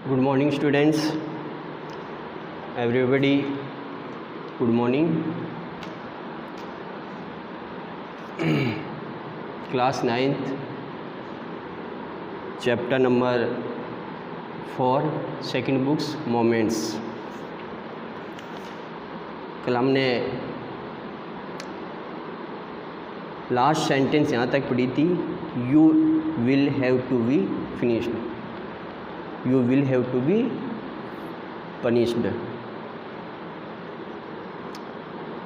Good morning, students. Everybody, good morning. Class 9th, chapter number 4, second books, moments. कल हमने last sentence यहाँ तक पढ़ी थी, you will have to be finished, you will have to be punished.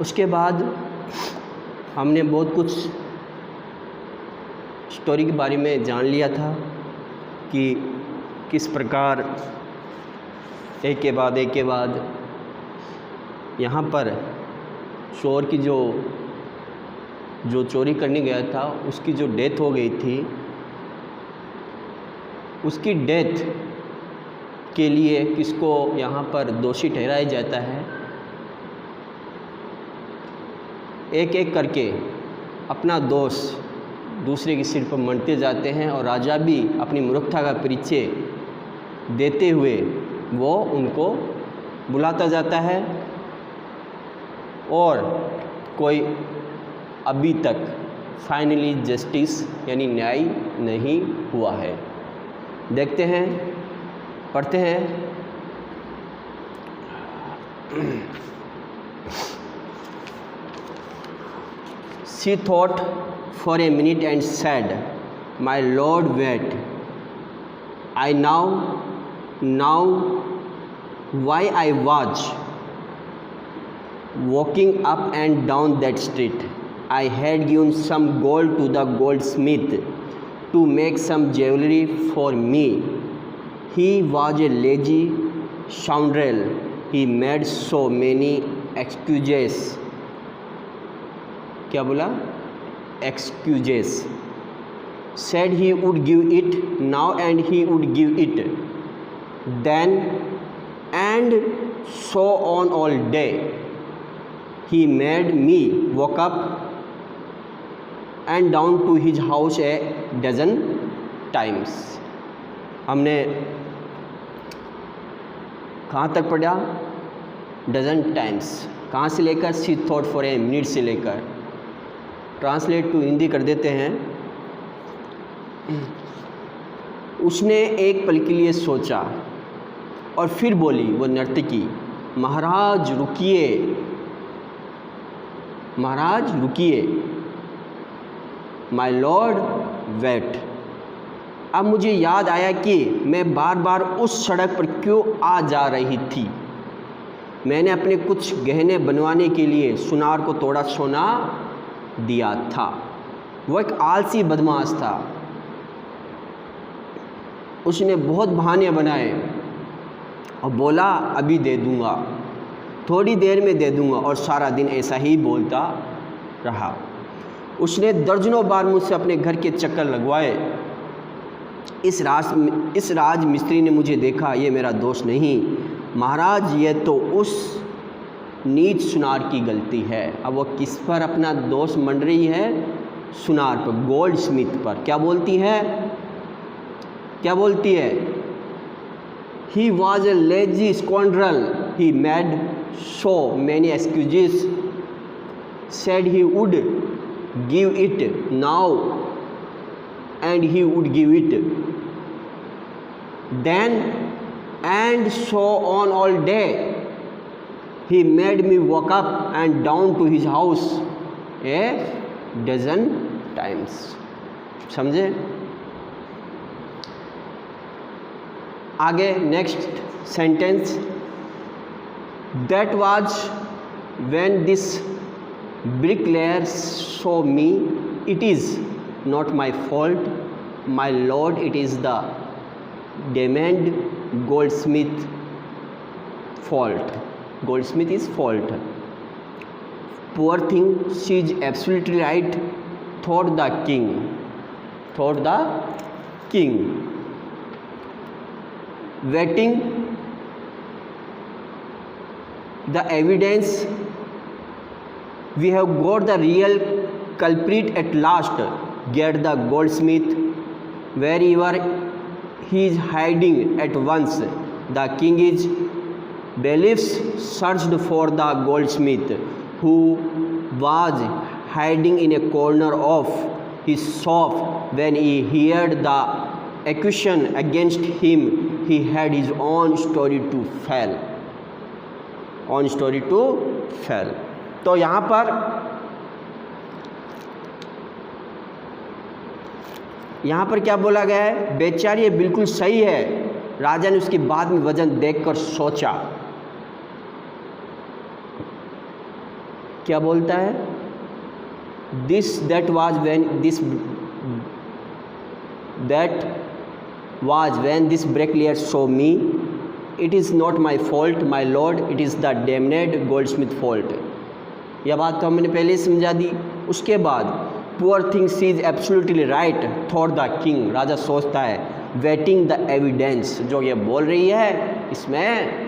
उसके बाद हमने बहुत कुछ स्टोरी के बारे में जान लिया था कि किस प्रकार एक के बाद यहाँ पर चोर की जो चोरी करने गया था उसकी जो डेथ हो गई थी, उसकी डेथ के लिए किसको यहाँ पर दोषी ठहराया जाता है। एक एक करके अपना दोष दूसरे के सिर पर मढ़ते जाते हैं और राजा भी अपनी मूर्खता का परिचय देते हुए वो उनको बुलाता जाता है और कोई अभी तक फाइनली जस्टिस यानी न्याय नहीं हुआ है। देखते हैं, पढ़ते हैं। She thought for a minute and said, "My lord, wait. I now why I was walking up and down that street. I had given some gold to the goldsmith to make some jewelry for me. He was a lazy scoundrel. He made so many excuses." क्या बोला? Excuses. Said he would give it now and he would give it then, and so on all day. He made me walk up and down to his house a dozen times. हमने कहाँ तक पढ़ा? Dozen times. कहाँ से लेकर? She thought for a minute से लेकर। Translate to Hindi कर देते हैं। उसने एक पल के लिए सोचा और फिर बोली वो नर्तकी, महाराज रुकिए, महाराज रुकिए, माय लॉर्ड वेट। अब मुझे याद आया कि मैं बार बार उस सड़क पर क्यों आ जा रही थी। मैंने अपने कुछ गहने बनवाने के लिए सुनार को थोड़ा सोना दिया था। वो एक आलसी बदमाश था। उसने बहुत बहाने बनाए और बोला अभी दे दूंगा, थोड़ी देर में दे दूंगा, और सारा दिन ऐसा ही बोलता रहा। उसने दर्जनों बार मुझसे अपने घर के चक्कर लगवाए। इस राज मिस्त्री ने मुझे देखा, ये मेरा दोष नहीं महाराज, ये तो उस नीच सुनार की गलती है। अब वो किस पर अपना दोष मंड रही है? सुनार पर, गोल्ड स्मिथ पर। क्या बोलती है? क्या बोलती है? He was a lazy scoundrel, he made so many excuses, said he would give it now and he would give it then, and so on all day. He made me walk up and down to his house a dozen times. समझे? आगे next sentence, that was when this bricklayer saw me. It is not my fault, my lord, it is the demanded goldsmith fault. Goldsmith is fault. Poor thing, she is absolutely right, thought the king. Thought the king. Waiting the evidence, we have got the real culprit at last. Get the goldsmith wherever he is hiding at once. The king is bailiffs searched for the goldsmith who was hiding in a corner of his shop. When he heard the accusation against him, he had his own story to tell. तो यहाँ पर क्या बोला गया है? बेचारी ये बिल्कुल सही है। राजा ने उसकी बात में वजन देखकर सोचा। क्या बोलता है? that was when this bricklayer saw me. It is not my fault, my lord, it is the damned goldsmith fault. यह बात तो हमने पहले ही समझा दी। उसके बाद poor thing she is absolutely right, thought the king. राजा सोचता है waiting the evidence, जो ये बोल रही है इसमें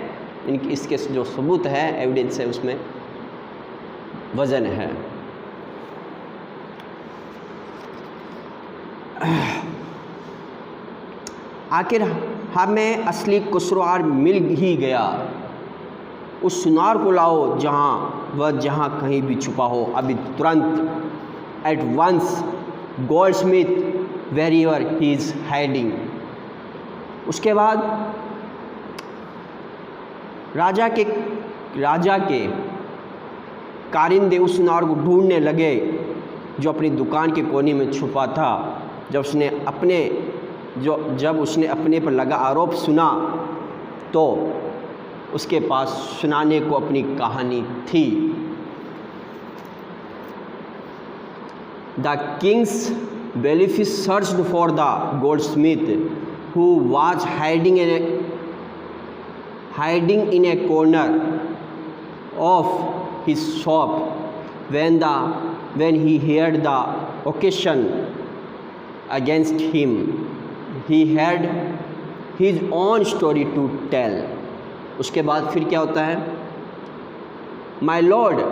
इसके जो सबूत है, एविडेंस है, उसमें वजन है। आखिर हमें असली कसूरवार मिल ही गया। उस सुनार को लाओ जहाँ कहीं भी छुपा हो, अभी तुरंत। At once goldsmith wherever he is hiding. उसके बाद राजा के कारिंदे उस सुनार को ढूंढने लगे जो अपनी दुकान के कोने में छुपा था। जब उसने अपने पर लगा आरोप सुना तो उसके पास सुनाने को अपनी कहानी थी। The Kings bailiff searched for the goldsmith who was hiding in a corner of his shop when he heard the accusation against him. He had his own story to tell. उसके बाद फिर क्या होता है? My lord,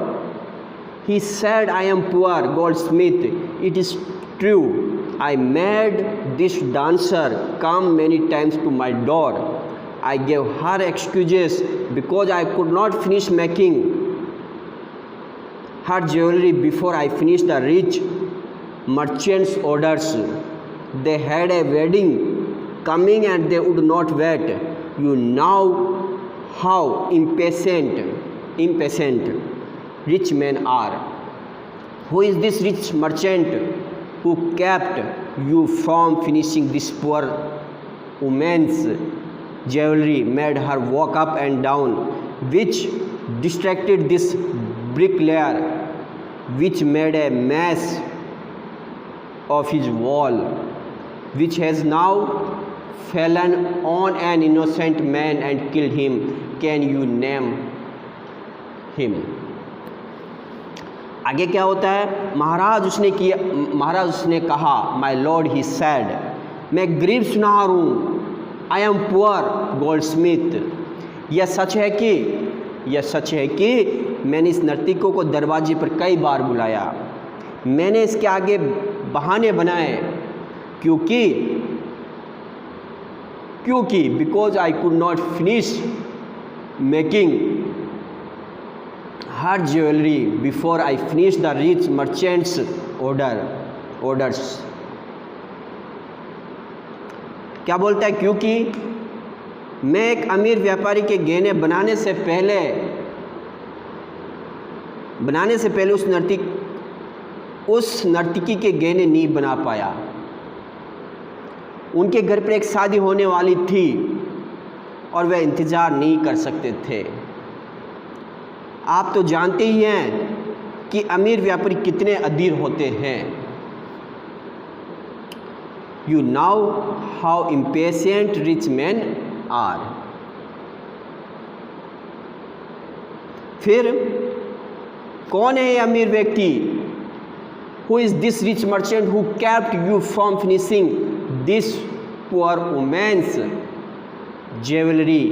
he said, I am poor goldsmith. It is true. I made this dancer come many times to my door. I gave her excuses because I could not finish making her jewelry before I finished the rich merchant's orders. They had a wedding coming and they would not wait. You know how impatient rich men are. Who is this rich merchant who kept you from finishing this poor woman's jewelry, made her walk up and down, which distracted this bricklayer, which made a mess of his wall, which has now fallen on an innocent man and killed him? Can you name him? आगे क्या होता है? महाराज उसने कहा, my Lord he sad, मैं गरीब सुनार हूँ, आई एम पुअर गोल्डस्मिथ। यह सच है कि मैंने इस नर्तकी को दरवाजे पर कई बार बुलाया, मैंने इसके आगे बहाने बनाए, क्योंकि because I could not finish making her jewelry before I finished the rich merchant's orders. क्या बोलता है? क्योंकि मैं एक अमीर व्यापारी के गहने बनाने से पहले उस नर्तकी के गहने नहीं बना पाया। उनके घर पर एक शादी होने वाली थी और वह इंतज़ार नहीं कर सकते थे। आप तो जानते ही हैं कि अमीर व्यापारी कितने अधीर होते हैं। You know how impatient rich men are. फिर कौन है ये अमीर व्यक्ति? Who is this rich merchant who kept you from finishing this poor woman's jewelry,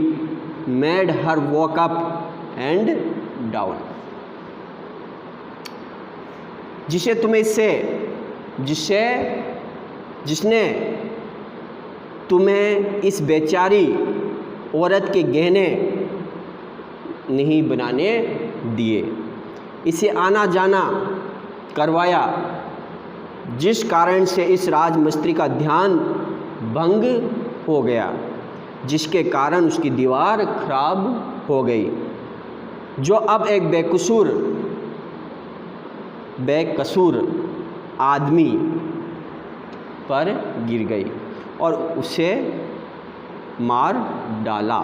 made her walk up and down? जिसने तुम्हें इस बेचारी औरत के गहने नहीं बनाने दिए, इसे आना जाना करवाया, जिस कारण से इस राजमिस्त्री का ध्यान भंग हो गया, जिसके कारण उसकी दीवार खराब हो गई, जो अब एक बेकसूर आदमी पर गिर गई और उसे मार डाला।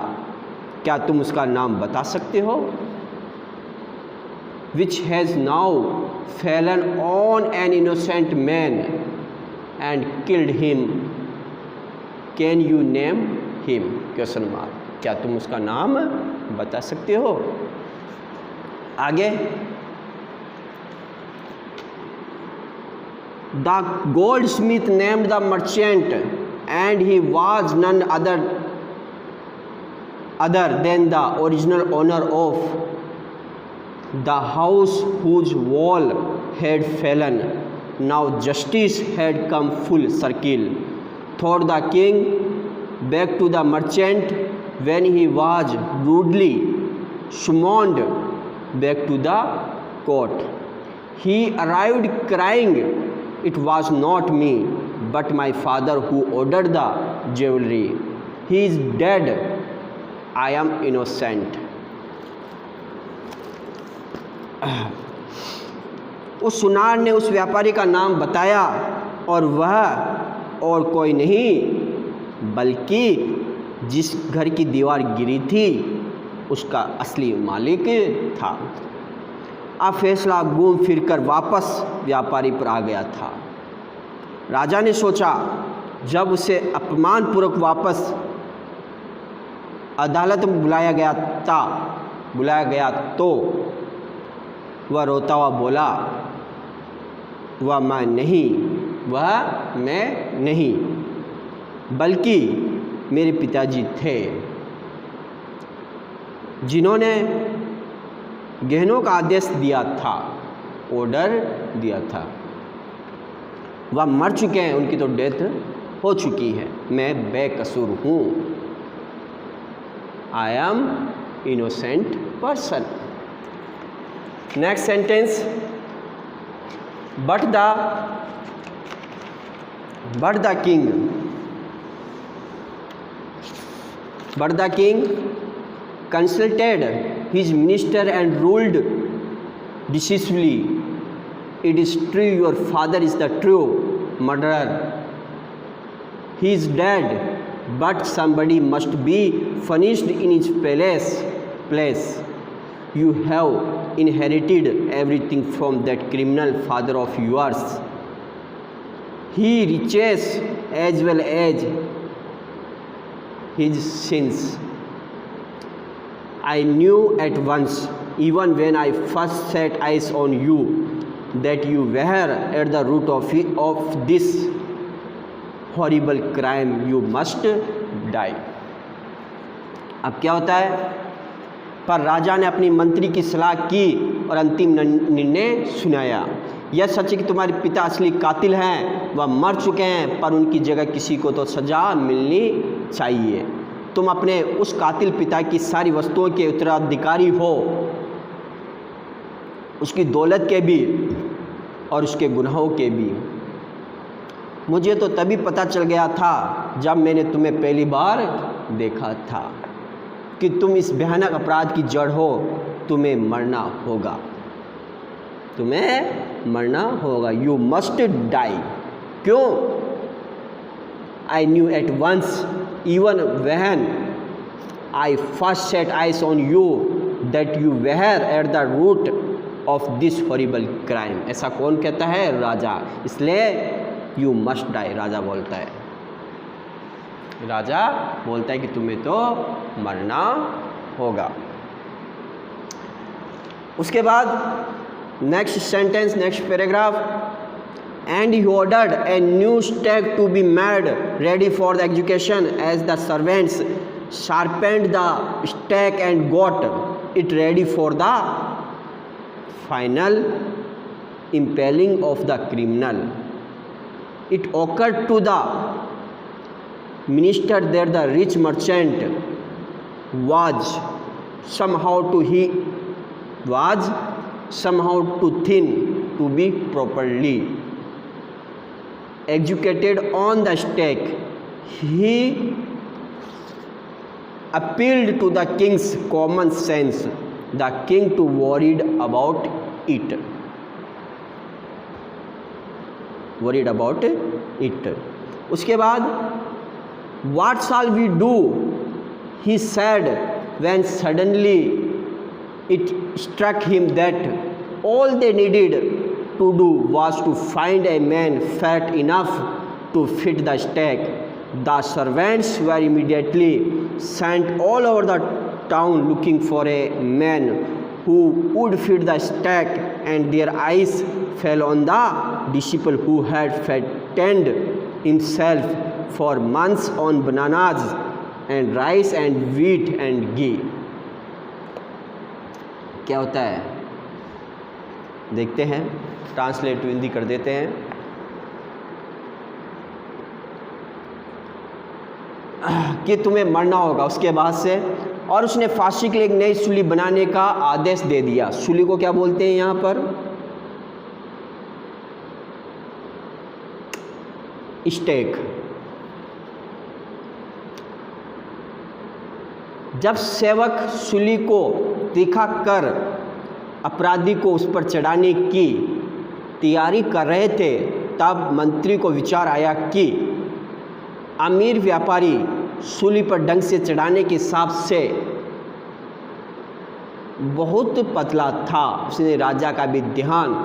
क्या तुम उसका नाम बता सकते हो? Which has now fallen on an innocent man and killed him. Can you name him? Question mark. क्या तुम उसका नाम बता सकते हो? आगे, The goldsmith named the merchant, and he was none other than the original owner of the house whose wall had fallen. Now justice had come full circle. Thought the king back to the merchant when he was rudely summoned back to the court. He arrived crying, "It was not me, but my father who ordered the jewelry. He is dead. I am innocent." उस सुनार ने उस व्यापारी का नाम बताया और वह और कोई नहीं बल्कि जिस घर की दीवार गिरी थी उसका असली मालिक था। अब फैसला घूम फिरकर वापस व्यापारी पर आ गया था। राजा ने सोचा, जब उसे अपमानपूर्वक वापस अदालत में बुलाया गया तो वह रोता हुआ बोला, वह मैं नहीं बल्कि मेरे पिताजी थे, जिन्होंने गहनों का आदेश दिया था, ऑर्डर दिया था। वह मर चुके हैं, उनकी तो डेथ हो चुकी है, मैं बेकसूर हूँ। I am innocent person. Next sentence, but the king consulted his minister and ruled decisively, "It is true your father is the true murderer. He is dead, but somebody must be punished in his place. You have inherited everything from that criminal father of yours. He riches as well as his sins. I knew at once, even when I first set eyes on you, that you were at the root of this horrible crime. You must die." अब क्या होता है? पर राजा ने अपनी मंत्री की सलाह की और अंतिम निर्णय सुनाया। यह सच है कि तुम्हारे पिता असली कातिल हैं, वह मर चुके हैं, पर उनकी जगह किसी को तो सज़ा मिलनी चाहिए। तुम अपने उस कातिल पिता की सारी वस्तुओं के उत्तराधिकारी हो, उसकी दौलत के भी और उसके गुनाहों के भी। मुझे तो तभी पता चल गया था जब मैंने तुम्हें पहली बार देखा था कि तुम इस भयानक अपराध की जड़ हो। तुम्हें मरना होगा। You must die. क्यों? I knew at once, even when I first set eyes on you, that you were at the root of this horrible crime. ऐसा कौन कहता है? राजा। इसलिए you must die, राजा बोलता है कि तुम्हें तो मरना होगा। उसके बाद next sentence, next paragraph, and he ordered a new stake to be made ready for the execution, as the servants sharpened the stake and got it ready for the final impaling of the criminal. It occurred to the minister that the rich merchant was somehow too thin to be properly executed on the stake. He appealed to the king's common sense. The king too worried about it. उसके बाद what shall we do, he said, when suddenly it struck him that all they needed to do was to find a man fat enough to fit the stake. The servants were immediately sent all over the town looking for a man who would fit the stake, and their eyes fell on the disciple who had fattened himself for months on bananas and rice and wheat and ghee. क्या होता है देखते हैं, translate to Hindi कर देते हैं। कि तुम्हें मरना होगा उसके बाद से, और उसने फांसी के लिए एक नई सूली बनाने का आदेश दे दिया। सूली को क्या बोलते हैं यहाँ पर? स्टेक। जब सेवक सूली को तीखा कर अपराधी को उस पर चढ़ाने की तैयारी कर रहे थे, तब मंत्री को विचार आया कि अमीर व्यापारी सूली पर ढंग से चढ़ाने के हिसाब से बहुत पतला था। उसने राजा का भी ध्यान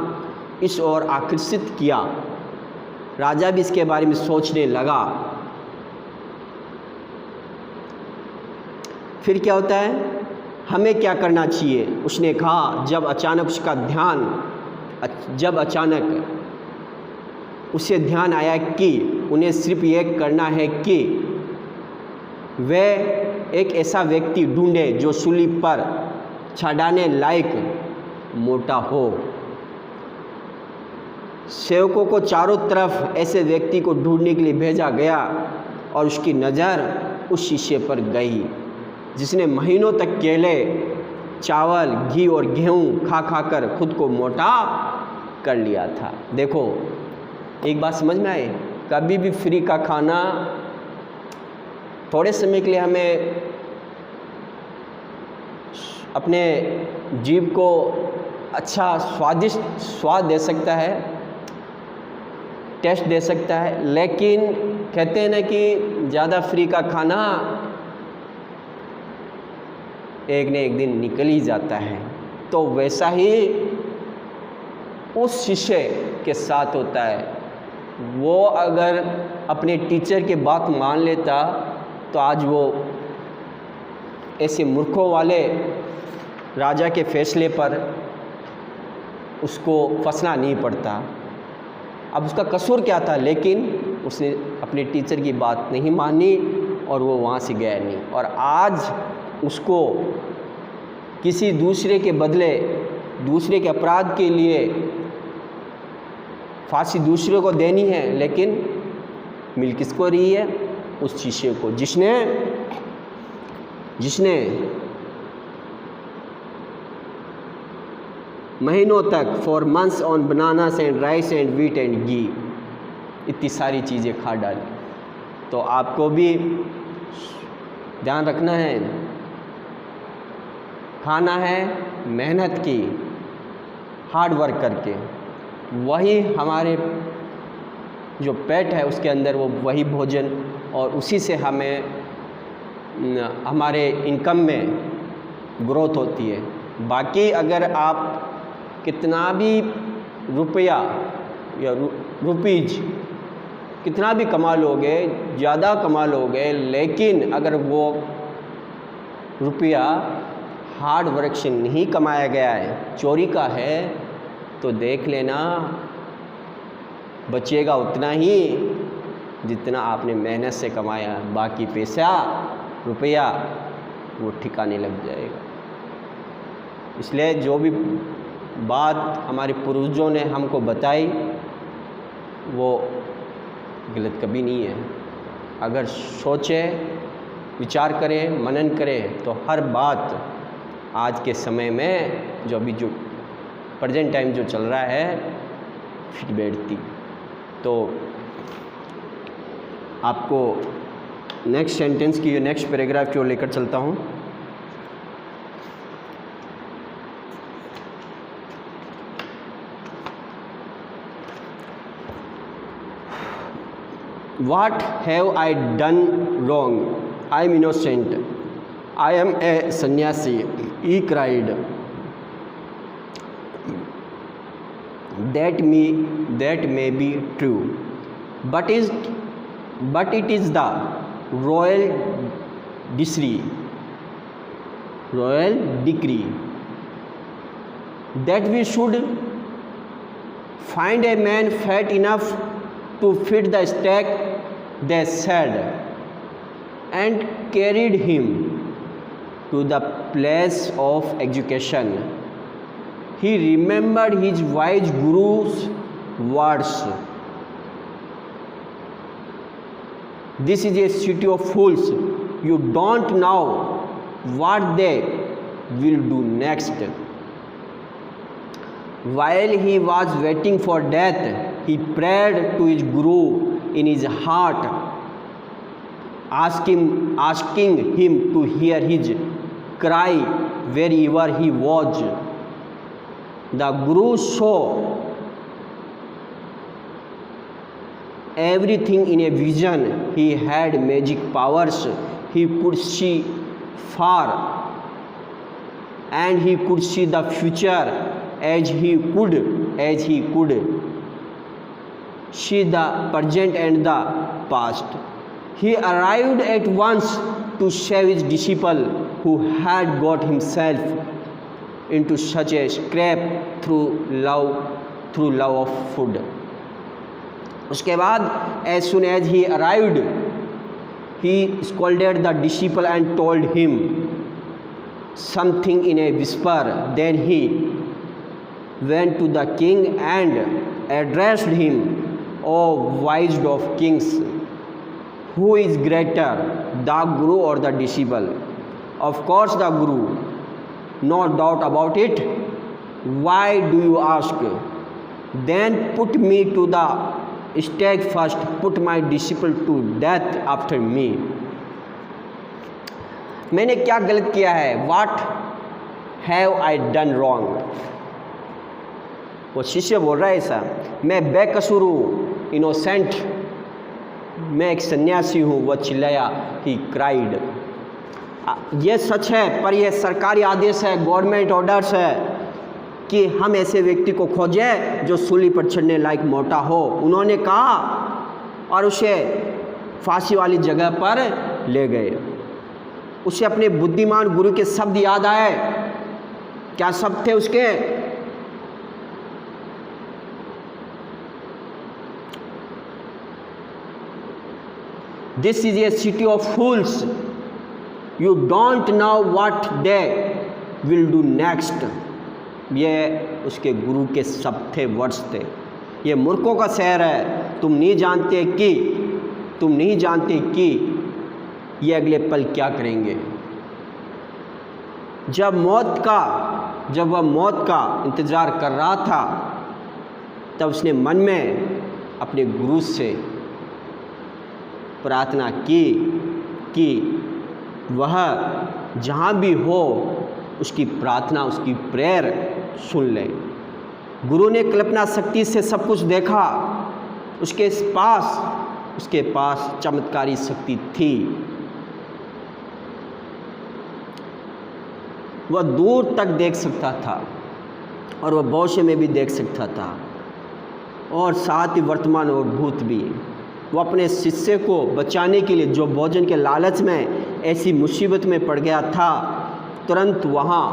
इस ओर आकर्षित किया। राजा भी इसके बारे में सोचने लगा। फिर क्या होता है, हमें क्या करना चाहिए? उसने कहा, जब अचानक उसे ध्यान आया कि उन्हें सिर्फ ये करना है कि वे एक ऐसा व्यक्ति ढूंढे जो सूली पर चढ़ाने लायक मोटा हो। सेवकों को चारों तरफ ऐसे व्यक्ति को ढूंढने के लिए भेजा गया और उसकी नज़र उस शिष्य पर गई जिसने महीनों तक केले, चावल, घी और गेहूं खा खा कर खुद को मोटा कर लिया था। देखो, एक बात समझ में आए, कभी भी फ्री का खाना थोड़े समय के लिए हमें अपने जीभ को अच्छा स्वादिष्ट स्वाद दे सकता है, टेस्ट दे सकता है, लेकिन कहते हैं ना कि ज़्यादा फ्री का खाना एक न एक दिन निकल ही जाता है। तो वैसा ही उस शिष्य के साथ होता है। वो अगर अपने टीचर की बात मान लेता तो आज वो ऐसे मूर्खों वाले राजा के फैसले पर उसको फंसना नहीं पड़ता। अब उसका कसूर क्या था, लेकिन उसने अपने टीचर की बात नहीं मानी और वो वहाँ से गया नहीं। और आज उसको किसी दूसरे के बदले, दूसरे के अपराध के लिए फांसी दूसरे को देनी है, लेकिन मिल किसको रही है? उस शिष्य को जिसने महीनों तक for months on bananas and rice and wheat and ghee इतनी सारी चीज़ें खा डाली। तो आपको भी ध्यान रखना है, खाना है मेहनत की, हार्ड वर्क करके, वही हमारे जो पेट है उसके अंदर वो वही भोजन, और उसी से हमें हमारे इनकम में ग्रोथ होती है। बाकी अगर आप कितना भी रुपया या रुपीज कितना भी कमा लोगे, ज़्यादा कमा लोगे, लेकिन अगर वो रुपया हार्ड वर्क से नहीं कमाया गया है, चोरी का है, तो देख लेना बचेगा उतना ही जितना आपने मेहनत से कमाया। बाकी पैसा रुपया वो ठिकाने लग जाएगा। इसलिए जो भी बात हमारे पूर्वजों ने हमको बताई वो गलत कभी नहीं है। अगर सोचे विचार करें, मनन करें तो हर बात आज के समय में जो प्रेजेंट टाइम जो चल रहा है फिट बैठती। तो आपको नेक्स्ट सेंटेंस की, नेक्स्ट पैराग्राफ की ओर लेकर चलता हूँ। What have I done wrong? I am innocent. I am a sannyasi, he cried. That may be true, but it is the royal decree that we should find a man fat enough to fit the stake, they said, and carried him to the place of execution. He remembered his wise guru's words. This is a city of fools. You don't know what they will do next. While he was waiting for death, he prayed to his guru in his heart, asking him to hear his cry wherever he was. The guru saw everything in a vision. He had magic powers. He could see far, and he could see the future as he could see the present and the past. He arrived at once to save his disciple who had got himself into such a scrape through love of food. उसके बाद as soon as he arrived, he scolded the disciple and told him something in a whisper. Then he went to the king and addressed him, "O wisest of kings, who is greater, the guru or the disciple?" "Of course the guru, no doubt about it. Why do you ask?" "Then put me to the stake first, put my disciple to death after me." मैंने क्या गलत किया है? What have I done wrong? वो शिष्य बोल रहा है ऐसा, मैं बेकसूर हूँ, इनोसेंट, मैं एक सन्यासी हूँ। वह चिल्लाया, ही क्राइड। ये सच है, पर यह सरकारी आदेश है, गवर्नमेंट ऑर्डर्स है कि हम ऐसे व्यक्ति को खोजें जो सूली पर चढ़ने लायक मोटा हो। उन्होंने कहा और उसे फांसी वाली जगह पर ले गए। उसे अपने बुद्धिमान गुरु के शब्द याद आए। क्या शब्द थे उसके? This is a city of fools. You don't know what they will do next. ये उसके गुरु के शब्द थे, वर्ड्स थे। ये मूर्खों का शहर है। तुम नहीं जानते कि ये अगले पल क्या करेंगे। जब वह मौत का इंतज़ार कर रहा था, तब उसने मन में अपने गुरु से प्रार्थना की कि वह जहाँ भी हो उसकी प्रार्थना, उसकी प्रेयर सुन ले। गुरु ने कल्पना शक्ति से सब कुछ देखा। उसके पास चमत्कारी शक्ति थी। वह दूर तक देख सकता था और वह भविष्य में भी देख सकता था, और साथ ही वर्तमान और भूत भी। वो अपने शिष्य को बचाने के लिए, जो भोजन के लालच में ऐसी मुसीबत में पड़ गया था, तुरंत वहाँ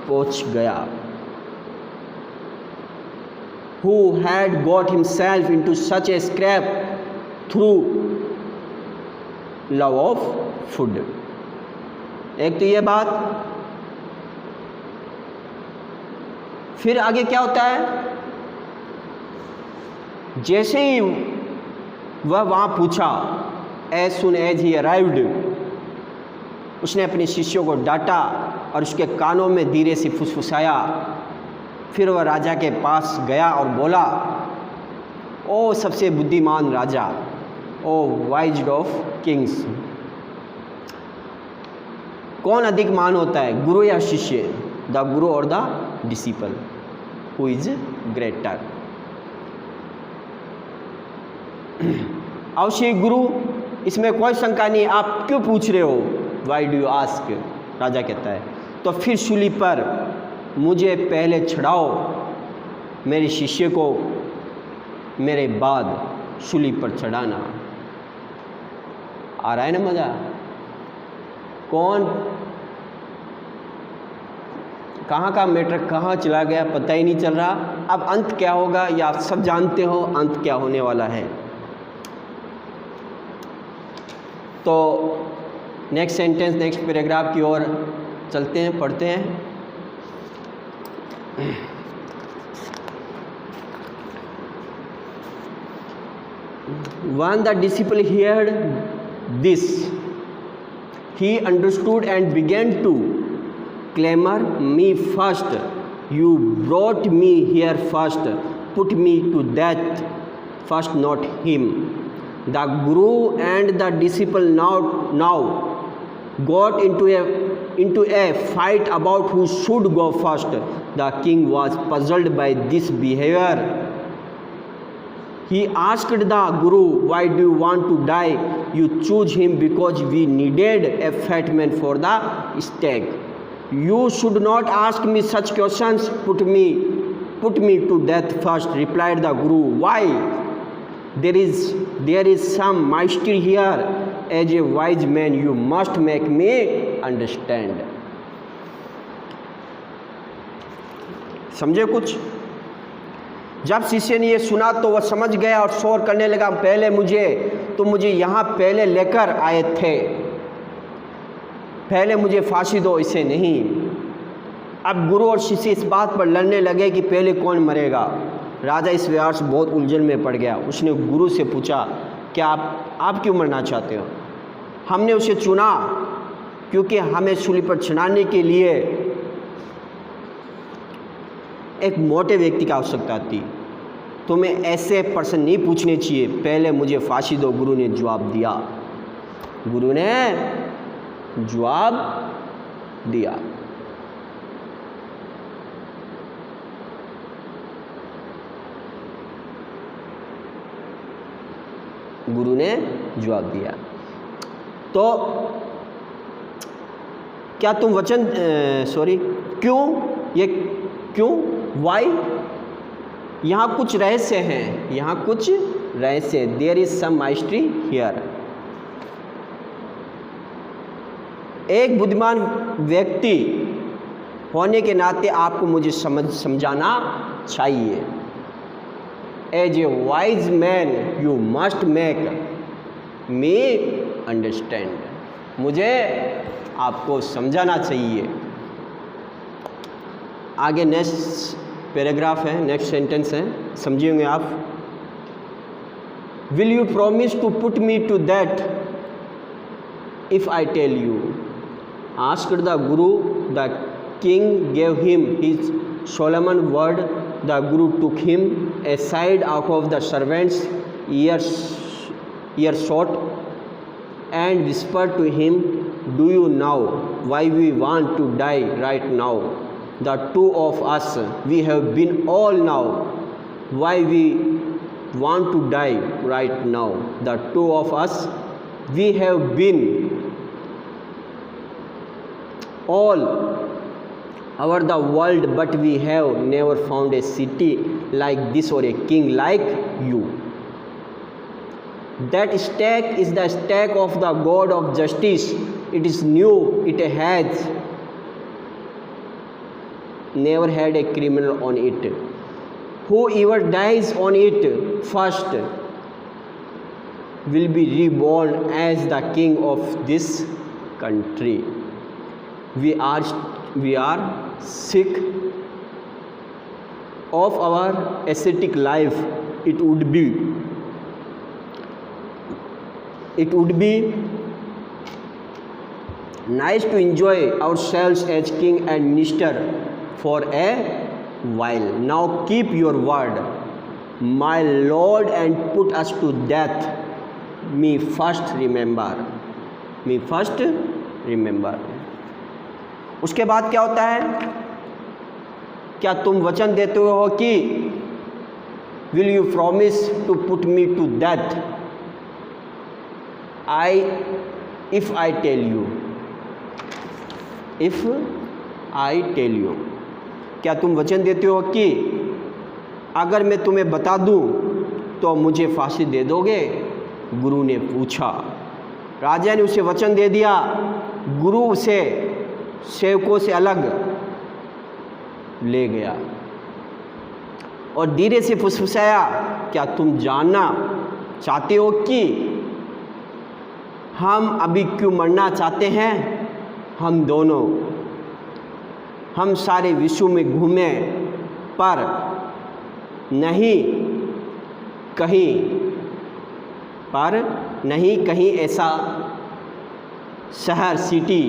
पहुँच गया। Who had got himself into such a scrape through love of food. एक तो ये बात। फिर आगे क्या होता है? जैसे ही वह वहाँ पूछा As soon as he arrived, उसने अपने शिष्यों को डांटा और उसके कानों में धीरे से फुसफुसाया। फिर वह राजा के पास गया और बोला, ओ सबसे बुद्धिमान राजा, ओ वाइज ऑफ किंग्स, कौन अधिक मान होता है, गुरु या शिष्य? द गुरु और the disciple, who is greater? अवश्य गुरु, इसमें कोई शंका नहीं, आप क्यों पूछ रहे हो? Why do you ask? राजा कहता है, तो फिर शूली पर मुझे पहले चढ़ाओ, मेरे शिष्य को मेरे बाद शूली पर चढ़ाना। आ रहा है ना मज़ा? कौन कहाँ का मैटर कहाँ चला गया पता ही नहीं चल रहा। अब अंत क्या होगा या आप सब जानते हो अंत क्या होने वाला है। तो नेक्स्ट सेंटेंस, नेक्स्ट पैराग्राफ की ओर चलते हैं, पढ़ते हैं। When the disciple heard this, he understood and began to clamor, me first, you brought me here first, put me to death first, not him. The guru and the disciple now got into a fight about who should go first. The king was puzzled by this behavior. He asked the guru, why do you want to die? You choose him because we needed a fat man for the stake. You should not ask me such questions. Put me to death first, replied the guru. Why? There is some mystery here. As a wise man, you must make me understand. समझे कुछ? जब शिष्य ने ये सुना तो वह समझ गया और शोर करने लगा, पहले मुझे यहाँ पहले लेकर आए थे, पहले मुझे फांसी दो, इसे नहीं। अब गुरु और शिष्य इस बात पर लड़ने लगे कि पहले कौन मरेगा। राजा इस व्यवहार से बहुत उलझन में पड़ गया। उसने गुरु से पूछा, क्या आप क्यों मरना चाहते हो? हमने उसे चुना क्योंकि हमें सूली पर चढ़ाने के लिए एक मोटे व्यक्ति की आवश्यकता थी। तुम्हें ऐसे प्रश्न नहीं पूछने चाहिए, पहले मुझे फांसी दो, गुरु ने जवाब दिया। गुरु ने जवाब दिया। गुरु ने जवाब दिया। तो क्या तुम वचन क्यों वाई? यहाँ कुछ रहस्य हैं, यहाँ कुछ रहस्य। There is some mystery here. एक बुद्धिमान व्यक्ति होने के नाते आपको मुझे समझाना चाहिए। As a wise man you must make me understand. मुझे आपको समझाना चाहिए। आगे नेक्स्ट पैराग्राफ है, नेक्स्ट सेंटेंस है, समझिएंगे आप। Will you promise to put me to that if I tell you? Asked the guru. The king gave him his solemn word. The guru took him aside out of the servants' earshot and whispered to him, do you know why we want to die right now? The two of us, we have been all now. Why we want to die right now? The two of us, we have been all over the world, but we have never found a city like this or a king like you. That stake is the stake of the God of justice. It is new. It has never had a criminal on it. Whoever dies on it first will be reborn as the king of this country. We are sick of our ascetic life. It would be it would be nice to enjoy ourselves as king and minister for a while. Now keep your word, my Lord, and put us to death. Me first remember. Me first remember. उसके बाद क्या होता है? क्या तुम वचन देते हो कि will you promise to put me to death? If I tell you. If I tell you. क्या तुम वचन देते हो कि अगर मैं तुम्हें बता दूं तो मुझे फांसी दे दोगे? गुरु ने पूछा। राजा ने उसे वचन दे दिया। गुरु उसे सेवकों से अलग ले गया और धीरे से फुसफुसाया, क्या तुम जानना चाहते हो कि हम अभी क्यों मरना चाहते हैं? हम दोनों, हम सारे विश्व में घूमे पर नहीं कहीं ऐसा शहर सिटी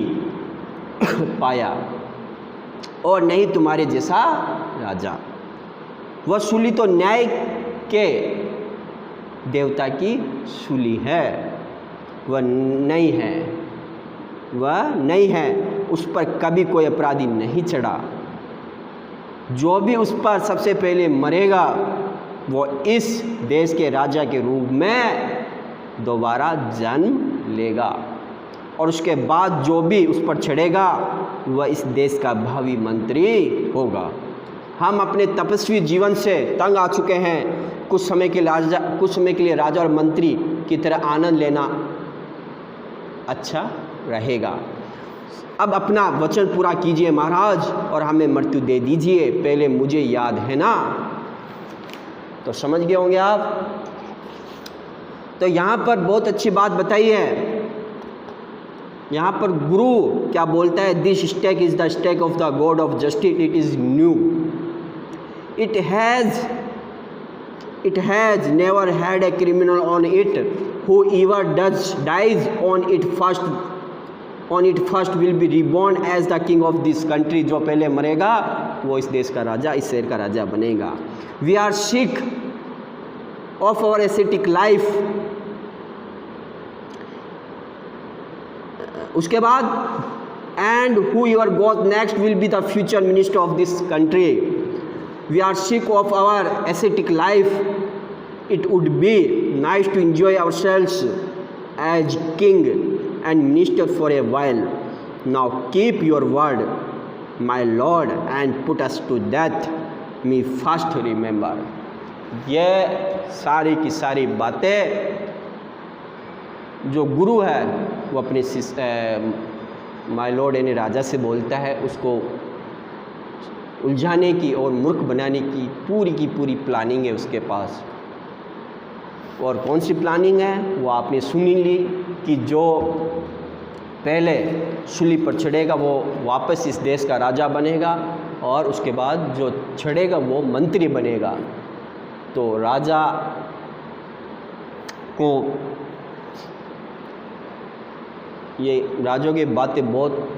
पाया और नहीं तुम्हारे जैसा राजा। वह सूली तो न्याय के देवता की सूली है, वह नहीं है, उस पर कभी कोई अपराधी नहीं चढ़ा। जो भी उस पर सबसे पहले मरेगा वो इस देश के राजा के रूप में दोबारा जन्म लेगा और उसके बाद जो भी उस पर चढ़ेगा वह इस देश का भावी मंत्री होगा। हम अपने तपस्वी जीवन से तंग आ चुके हैं। कुछ समय के लिए राजा और मंत्री की तरह आनंद लेना अच्छा रहेगा। अब अपना वचन पूरा कीजिए महाराज और हमें मृत्यु दे दीजिए, पहले मुझे याद है ना। तो समझ गए होंगे आप। तो यहाँ पर बहुत अच्छी बात बताई है। यहाँ पर गुरु क्या बोलता है? This stake is the stake of the god of justice, it is new, it has never had a criminal on it, whoever dies on it first will be reborn as the king of this country। जो पहले मरेगा वो इस देश का राजा, इस शहर का राजा बनेगा। We are sick of our ascetic life। उसके बाद and whoever goes next will be the future minister of this country। We are sick of our ascetic life। It would be nice to enjoy ourselves as king and minister for a while। Now keep your word, my Lord, and put us to death। Me first remember। ये सारी की सारी बातें जो गुरु है वो अपने my Lord यानी राजा से बोलता है, उसको उलझाने की और मूर्ख बनाने की पूरी प्लानिंग है उसके पास। और कौन सी प्लानिंग है वो आपने सुनी ली कि जो पहले सूली पर चढ़ेगा वो वापस इस देश का राजा बनेगा और उसके बाद जो चढ़ेगा वो मंत्री बनेगा। तो राजा को ये राजों की बातें बहुत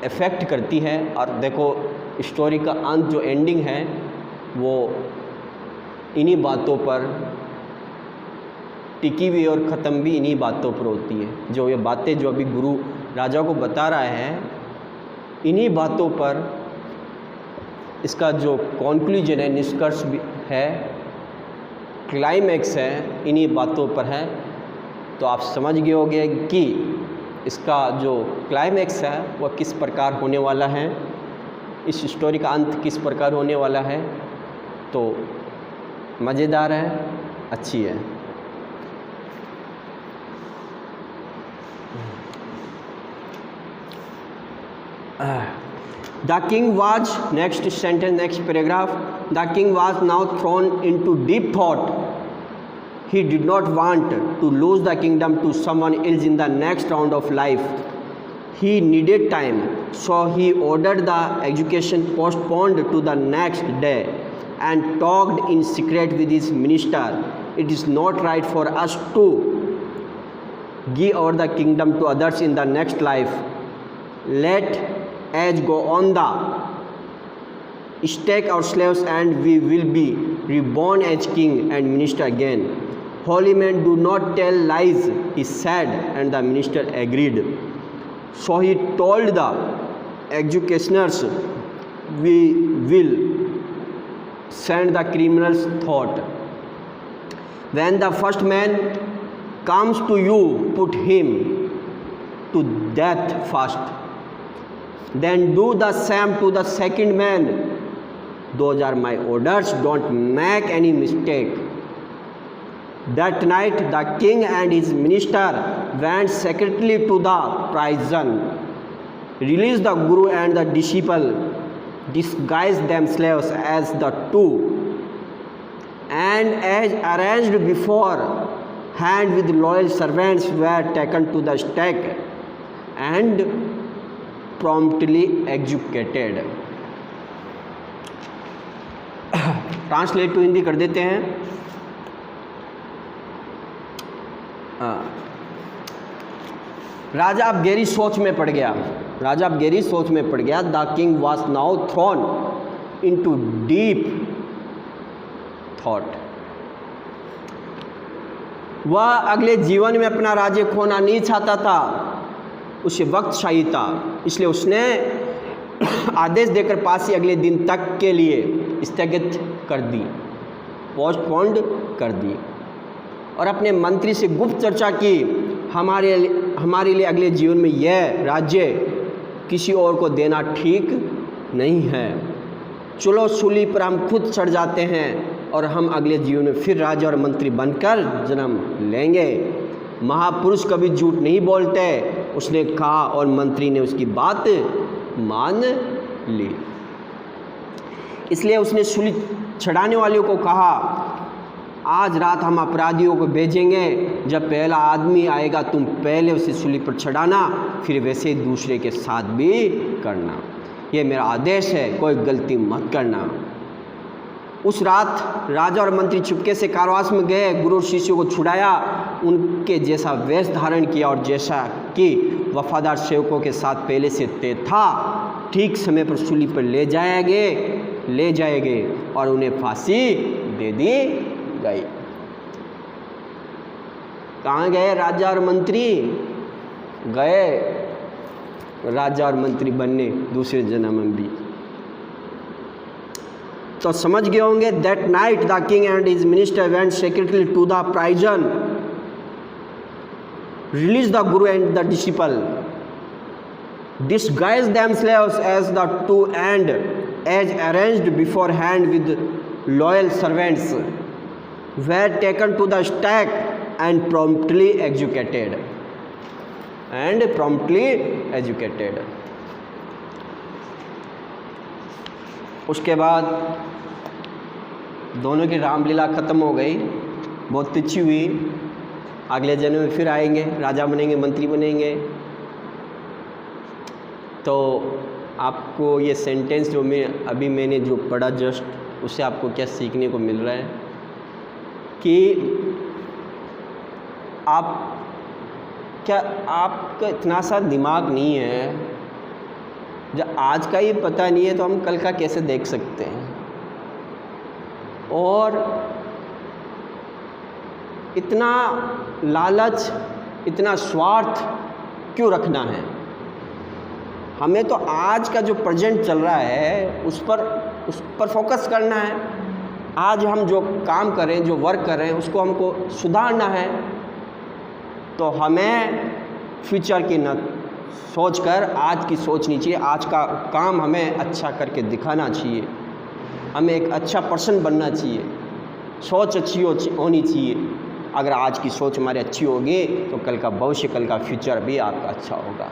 इफ़ेक्ट करती है। और देखो स्टोरी का अंत जो एंडिंग है वो इन्हीं बातों पर टिकी हुई और ख़त्म भी इन्हीं बातों पर होती है। जो ये बातें जो अभी गुरु राजा को बता रहा है, इन्हीं बातों पर इसका जो कॉन्क्लूजन है, निष्कर्ष भी है, क्लाइमैक्स है, इन्हीं बातों पर है। तो आप समझ गए होंगे कि इसका जो क्लाइमैक्स है वह किस प्रकार होने वाला है, इस स्टोरी का अंत किस प्रकार होने वाला है। तो मज़ेदार है, अच्छी है। The king was, next sentence, next paragraph, the king was now thrown into deep thought। He did not want to lose the kingdom to someone else in the next round of life। He needed time, so he ordered the execution postponed to the next day and talked in secret with his minister। It is not right for us to give over the kingdom to others in the next life. Let age go on the stake our slaves, and we will be reborn as king and minister again. Holy men do not tell lies, he said, and the minister agreed. So he told the executioners, we will send the criminals thought. When the first man comes to you, put him to death first. Then do the same to the second man. Those are my orders, don't make any mistake. That night the king and his minister went secretly to the prison, released the guru and the disciple, disguised themselves as the two, and as arranged beforehand with loyal servants were taken to the stake and promptly executed. Translate to Hindi कर देते हैं. राजा अब गहरी सोच में पड़ गया. The king was now thrown into deep thought. वह अगले जीवन में अपना राज्य खोना नहीं चाहता था. उसे वक्त चाहिए था, इसलिए उसने आदेश देकर पासी अगले दिन तक के लिए स्थगित कर दी, पोस्टपोन्ड कर दी, और अपने मंत्री से गुप्त चर्चा की. हमारे लिए अगले जीवन में यह राज्य किसी और को देना ठीक नहीं है. चलो सूली पर हम खुद चढ़ जाते हैं और हम अगले जीवन में फिर राजा और मंत्री बनकर जन्म लेंगे. महापुरुष कभी झूठ नहीं बोलते, उसने कहा, और मंत्री ने उसकी बात मान ली. इसलिए उसने सूली चढ़ाने वालों को कहा, आज रात हम अपराधियों को भेजेंगे. जब पहला आदमी आएगा तुम पहले उसे सूली पर चढ़ाना, फिर वैसे ही दूसरे के साथ भी करना. ये मेरा आदेश है, कोई गलती मत करना. उस रात राजा और मंत्री चुपके से कारावास में गए. गुरु और शिष्यों को छुड़ाया, उनके जैसा वेश धारण किया और जैसा कि वफादार सेवकों के साथ पहले से तय था, ठीक समय पर सूली पर ले जाएंगे और उन्हें फांसी दे दी गई. कहाँ गए राजा और मंत्री? गए राजा और मंत्री बनने दूसरे जन्म में भी. तो समझ गए होंगे. That night the king and his minister went secretly to the prison, release the guru and the disciple, disguised themselves as the two, and as arranged beforehand with loyal servants were taken to the stake and promptly executed. उसके बाद दोनों की रामलीला ख़त्म हो गई, बहुत तिच्छी हुई. अगले जन्म में फिर आएंगे, राजा बनेंगे, मंत्री बनेंगे. तो आपको ये सेंटेंस जो मैंने जो पढ़ा जस्ट, उससे आपको क्या सीखने को मिल रहा है कि आपका इतना सा दिमाग नहीं है, जब आज का ही पता नहीं है तो हम कल का कैसे देख सकते हैं. और इतना लालच, इतना स्वार्थ क्यों रखना है? हमें तो आज का जो प्रेजेंट चल रहा है उस पर फोकस करना है. आज हम जो काम कर रहे हैं, जो वर्क कर रहे हैं, उसको हमको सुधारना है. तो हमें फ्यूचर की न सोच कर आज की सोचनी चाहिए. आज का काम हमें अच्छा करके दिखाना चाहिए. हमें एक अच्छा पर्सन बनना चाहिए. सोच अच्छी होनी चाहिए. अगर आज की सोच हमारी अच्छी होगी तो कल का भविष्य, कल का फ्यूचर भी आपका अच्छा होगा.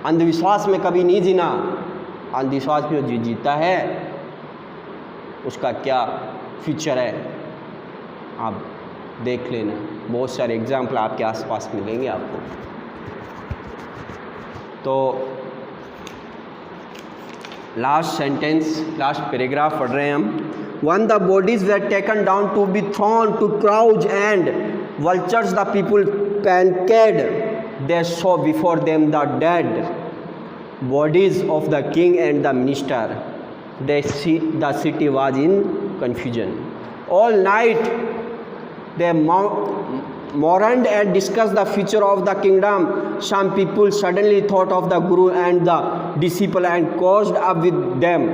अंधविश्वास में कभी नहीं जीना. अंधविश्वास में जो जीता है उसका क्या फ्यूचर है आप देख लेना. बहुत सारे एग्जाम्पल आपके आसपास मिलेंगे आपको. तो लास्ट सेंटेंस, लास्ट पैराग्राफ पढ़ रहे हैं हम. When the bodies were taken down to be thrown to crowds and vultures the people panicked. They saw before them the dead bodies of the king and the minister. The city was in confusion. All night they mourned and discussed the future of the kingdom. Some people suddenly thought of the Guru and the disciple and caused up with them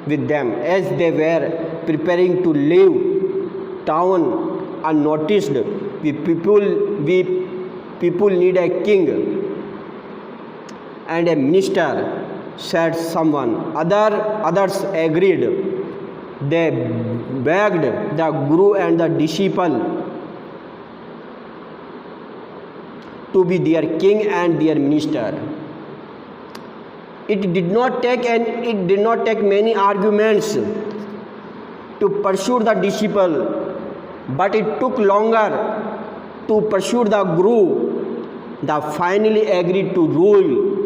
as they were preparing to leave town unnoticed. We people need a king and a minister, said someone. Others agreed. They begged the Guru and the disciple to be their king and their minister. It did not take many arguments to pursue the disciple, but it took longer to pursue the Guru. They finally agreed to rule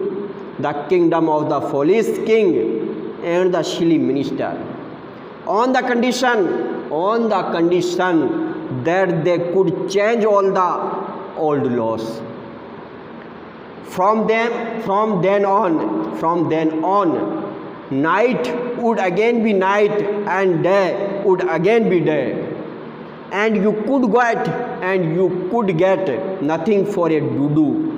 the kingdom of the foolish king and the silly minister, on the condition that they could change all the old laws. From then on, night would again be night and day would again be day, and you could get nothing for a do.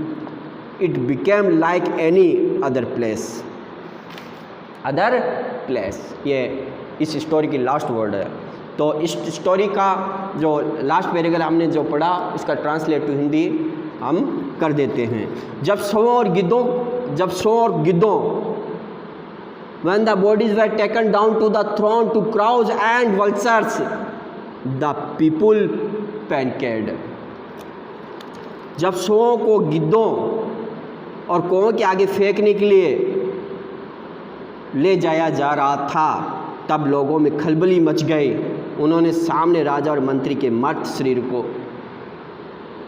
It became like any other place. ये इस story की last word है। तो इस story का जो last paragraph हमने जो पढ़ा, इसका ट्रांसलेट टू हिंदी हम कर देते हैं। जब सौं और गिद्धों when the bodies were taken down to the throne to crows and vultures, the people panicked. जब सौं को गिद्धों और कौओं के आगे फेंकने के लिए ले जाया जा रहा था, तब लोगों में खलबली मच गई। उन्होंने सामने राजा और मंत्री के मर्त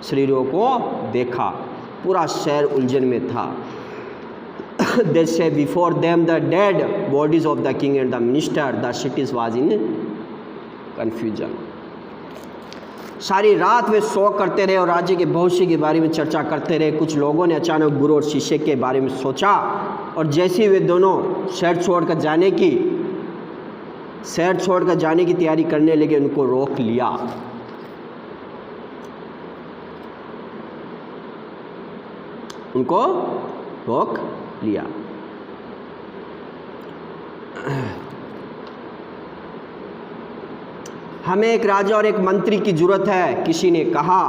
शरीरों को देखा। पूरा शहर उलझन में था। They said before them the dead bodies of the king and the minister. The city was in confusion. सारी रात वे शोक करते रहे और राज्य के भविष्य के बारे में चर्चा करते रहे। कुछ लोगों ने अचानक गुरु और शिष्य के बारे में सोचा, और जैसे वे दोनों शहर छोड़कर जाने की तैयारी करने लगे, उनको रोक लिया। हमें एक राजा और एक मंत्री की जरूरत है, किसी ने कहा,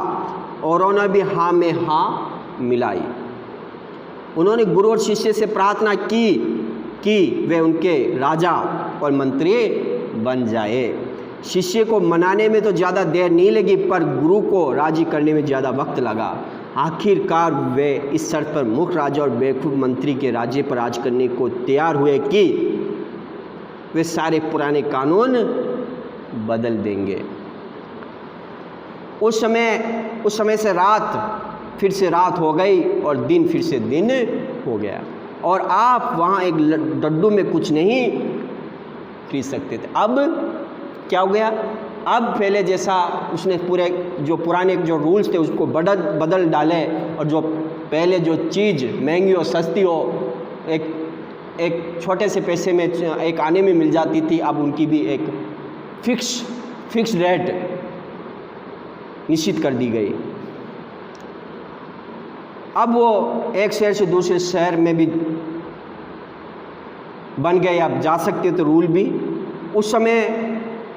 और उन्होंने भी हाँ में हाँ मिलाई। उन्होंने गुरु और शिष्य से प्रार्थना की कि वे उनके राजा और मंत्री बन जाए। शिष्य को मनाने में तो ज़्यादा देर नहीं लगी, पर गुरु को राजी करने में ज़्यादा वक्त लगा। आखिरकार वे इस शर्त पर मुख्य राजा और बेवकूफ़ मंत्री के राज्य पर राज करने को तैयार हुए कि वे सारे पुराने कानून बदल देंगे। उस समय से रात फिर से रात हो गई और दिन फिर से दिन हो गया, और आप वहाँ एक डड्डू में कुछ नहीं खरीद सकते थे। अब क्या हो गया? अब पहले जैसा उसने पुराने जो रूल्स थे उसको बदल डाले, और जो पहले जो चीज़ महंगी और सस्ती हो एक छोटे से पैसे में एक आने में मिल जाती थी, अब उनकी भी एक फिक्स रेट निश्चित कर दी गई। अब वो एक शहर से दूसरे शहर में भी बन गए, अब जा सकते थे रूल भी। उस समय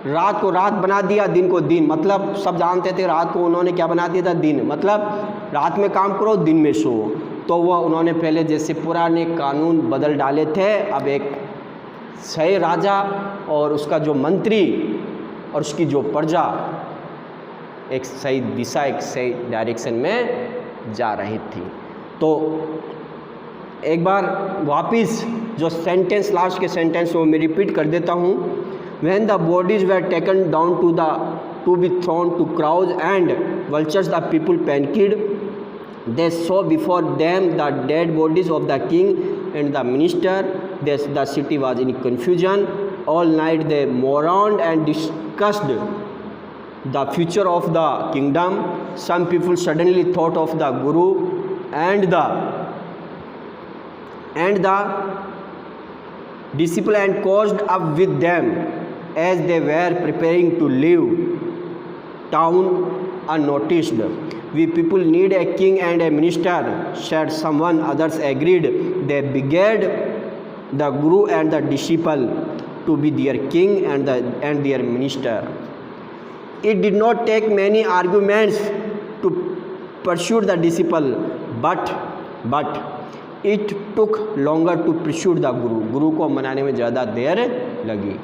रात को रात बना दिया, दिन को दिन, मतलब सब जानते थे रात को उन्होंने क्या बना दिया था, दिन, मतलब रात में काम करो दिन में सो। तो वह उन्होंने पहले जैसे पुराने कानून बदल डाले थे। अब एक सही राजा और उसका जो मंत्री और उसकी जो प्रजा एक सही दिशा, एक सही डायरेक्शन में जा रही थी। तो एक बार वापिस जो सेंटेंस, लास्ट के सेंटेंस वो मैं रिपीट कर देता हूँ। When the bodies were taken down to be thrown to crowds and vultures, the people panicked. They saw before them the dead bodies of the king and the minister. The city was in confusion. All night they mourned and discussed the future of the kingdom. Some people suddenly thought of the Guru and the disciple and caused up with them as they were preparing to leave town unnoticed. We people need a king and a minister, said someone. Others agreed. They begged the Guru and the disciple to be their king and their minister. It did not take many arguments to persuade the disciple, but it took longer to persuade the Guru. गुरु को मनाने में ज़्यादा देर लगी.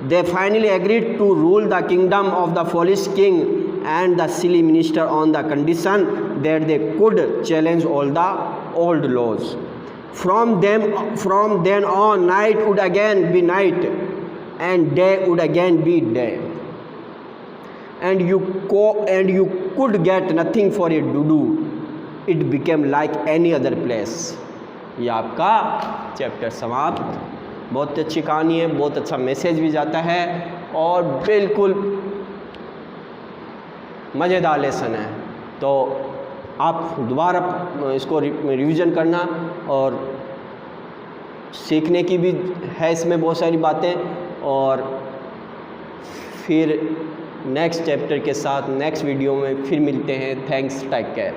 They finally agreed to rule the kingdom of the foolish king and the silly minister on the condition that they could challenge all the old laws. From then on, night would again be night and day would again be day. And you could get nothing for it to do. It became like any other place. ये आपका chapter समाप्त. बहुत अच्छी कहानी है, बहुत अच्छा message भी जाता है और बिल्कुल मज़ेदार लेसन है. तो आप दोबारा इसको रिवीजन करना और सीखने की भी है इसमें बहुत सारी बातें. और फिर नेक्स्ट चैप्टर के साथ नेक्स्ट वीडियो में फिर मिलते हैं. Thanks, take care.